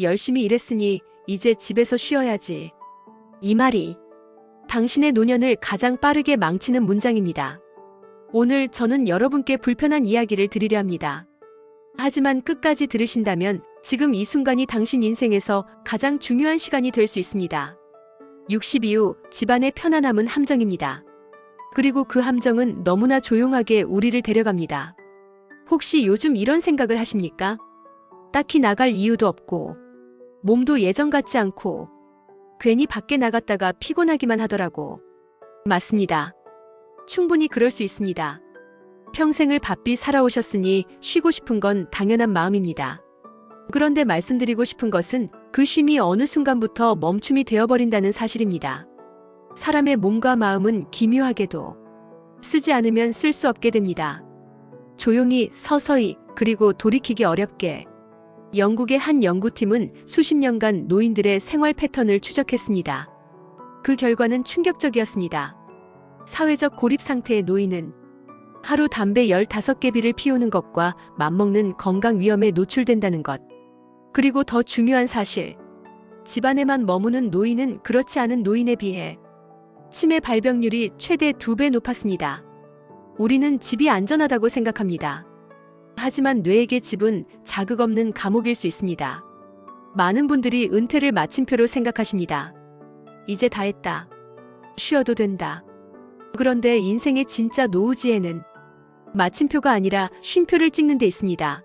열심히 일했으니 이제 집에서 쉬어야지. 이 말이 당신의 노년을 가장 빠르게 망치는 문장입니다. 오늘 저는 여러분께 불편한 이야기를 드리려 합니다. 하지만 끝까지 들으신다면 지금 이 순간이 당신 인생에서 가장 중요한 시간이 될 수 있습니다. 60 이후 집안의 편안함은 함정입니다. 그리고 그 함정은 너무나 조용하게 우리를 데려갑니다. 혹시 요즘 이런 생각을 하십니까? 딱히 나갈 이유도 없고, 몸도 예전 같지 않고, 괜히 밖에 나갔다가 피곤하기만 하더라고. 맞습니다. 충분히 그럴 수 있습니다. 평생을 바삐 살아오셨으니 쉬고 싶은 건 당연한 마음입니다. 그런데 말씀드리고 싶은 것은 그 쉼이 어느 순간부터 멈춤이 되어버린다는 사실입니다. 사람의 몸과 마음은 기묘하게도 쓰지 않으면 쓸 수 없게 됩니다. 조용히, 서서히, 그리고 돌이키기 어렵게. 영국의 한 연구팀은 수십 년간 노인들의 생활 패턴을 추적했습니다. 그 결과는 충격적이었습니다. 사회적 고립 상태의 노인은 하루 담배 15개비를 피우는 것과 맞먹는 건강 위험에 노출된다는 것. 그리고 더 중요한 사실. 집안에만 머무는 노인은 그렇지 않은 노인에 비해 치매 발병률이 최대 2배 높았습니다. 우리는 집이 안전하다고 생각합니다. 하지만 뇌에게 집은 자극 없는 감옥일 수 있습니다. 많은 분들이 은퇴를 마침표로 생각하십니다. 이제 다 했다. 쉬어도 된다. 그런데 인생의 진짜 노후지에는 마침표가 아니라 쉼표를 찍는 데 있습니다.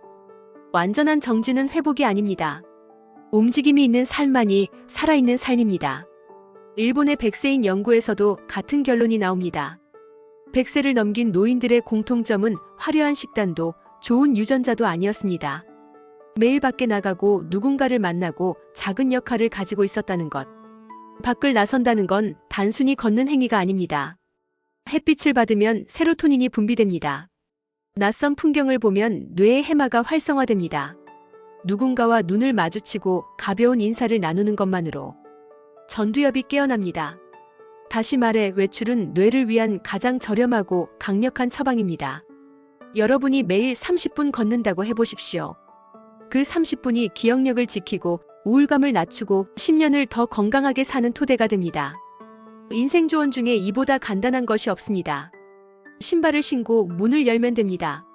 완전한 정지는 회복이 아닙니다. 움직임이 있는 삶만이 살아있는 삶입니다. 일본의 100세인 연구에서도 같은 결론이 나옵니다. 100세를 넘긴 노인들의 공통점은 화려한 식단도 좋은 유전자도 아니었습니다. 매일 밖에 나가고 누군가를 만나고 작은 역할을 가지고 있었다는 것. 밖을 나선다는 건 단순히 걷는 행위가 아닙니다. 햇빛을 받으면 세로토닌이 분비됩니다. 낯선 풍경을 보면 뇌의 해마가 활성화됩니다. 누군가와 눈을 마주치고 가벼운 인사를 나누는 것만으로 전두엽이 깨어납니다. 다시 말해 외출은 뇌를 위한 가장 저렴하고 강력한 처방입니다. 여러분이 매일 30분 걷는다고 해보십시오. 그 30분이 기억력을 지키고 우울감을 낮추고 10년을 더 건강하게 사는 토대가 됩니다. 인생 조언 중에 이보다 간단한 것이 없습니다. 신발을 신고 문을 열면 됩니다.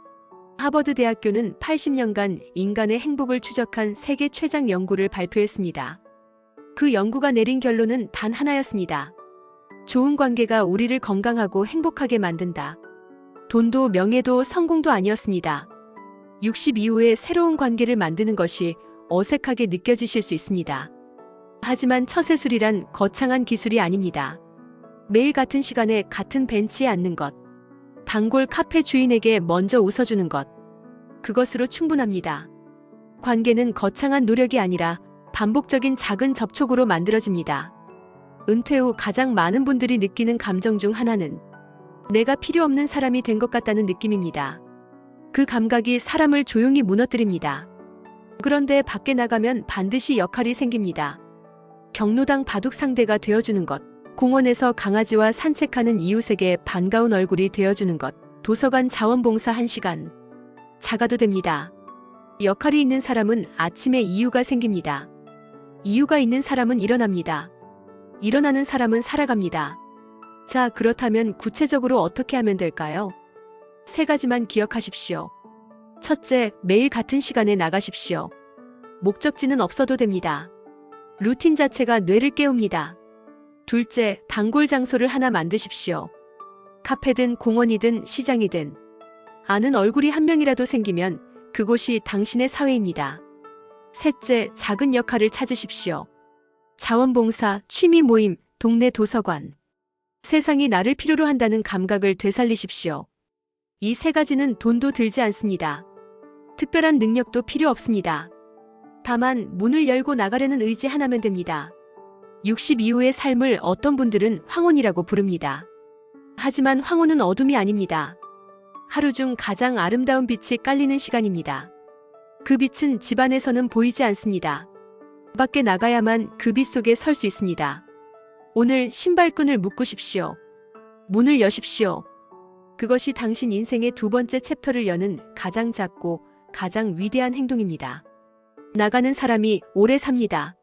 하버드 대학교는 80년간 인간의 행복을 추적한 세계 최장 연구를 발표했습니다. 그 연구가 내린 결론은 단 하나였습니다. 좋은 관계가 우리를 건강하고 행복하게 만든다. 돈도 명예도 성공도 아니었습니다. 60 이후에 새로운 관계를 만드는 것이 어색하게 느껴지실 수 있습니다. 하지만 처세술이란 거창한 기술이 아닙니다. 매일 같은 시간에 같은 벤치에 앉는 것. 단골 카페 주인에게 먼저 웃어주는 것. 그것으로 충분합니다. 관계는 거창한 노력이 아니라 반복적인 작은 접촉으로 만들어집니다. 은퇴 후 가장 많은 분들이 느끼는 감정 중 하나는 내가 필요 없는 사람이 된 것 같다는 느낌입니다. 그 감각이 사람을 조용히 무너뜨립니다. 그런데 밖에 나가면 반드시 역할이 생깁니다. 경로당 바둑 상대가 되어주는 것, 공원에서 강아지와 산책하는 이웃에게 반가운 얼굴이 되어주는 것, 도서관 자원봉사 1시간. 작아도 됩니다. 역할이 있는 사람은 아침에 이유가 생깁니다. 이유가 있는 사람은 일어납니다. 일어나는 사람은 살아갑니다. 자, 그렇다면 구체적으로 어떻게 하면 될까요? 3가지만 기억하십시오. 첫째, 매일 같은 시간에 나가십시오. 목적지는 없어도 됩니다. 루틴 자체가 뇌를 깨웁니다. 둘째, 단골 장소를 하나 만드십시오. 카페든 공원이든 시장이든 아는 얼굴이 한 명이라도 생기면 그곳이 당신의 사회입니다. 셋째, 작은 역할을 찾으십시오. 자원봉사, 취미 모임, 동네 도서관. 세상이 나를 필요로 한다는 감각을 되살리십시오. 이 3가지는 돈도 들지 않습니다. 특별한 능력도 필요 없습니다. 다만 문을 열고 나가려는 의지 하나면 됩니다. 60 이후의 삶을 어떤 분들은 황혼이라고 부릅니다. 하지만 황혼은 어둠이 아닙니다. 하루 중 가장 아름다운 빛이 깔리는 시간입니다. 그 빛은 집안에서는 보이지 않습니다. 밖에 나가야만 그 빛 속에 설 수 있습니다. 오늘 신발끈을 묶으십시오. 문을 여십시오. 그것이 당신 인생의 2번째 챕터를 여는 가장 작고 가장 위대한 행동입니다. 나가는 사람이 오래 삽니다.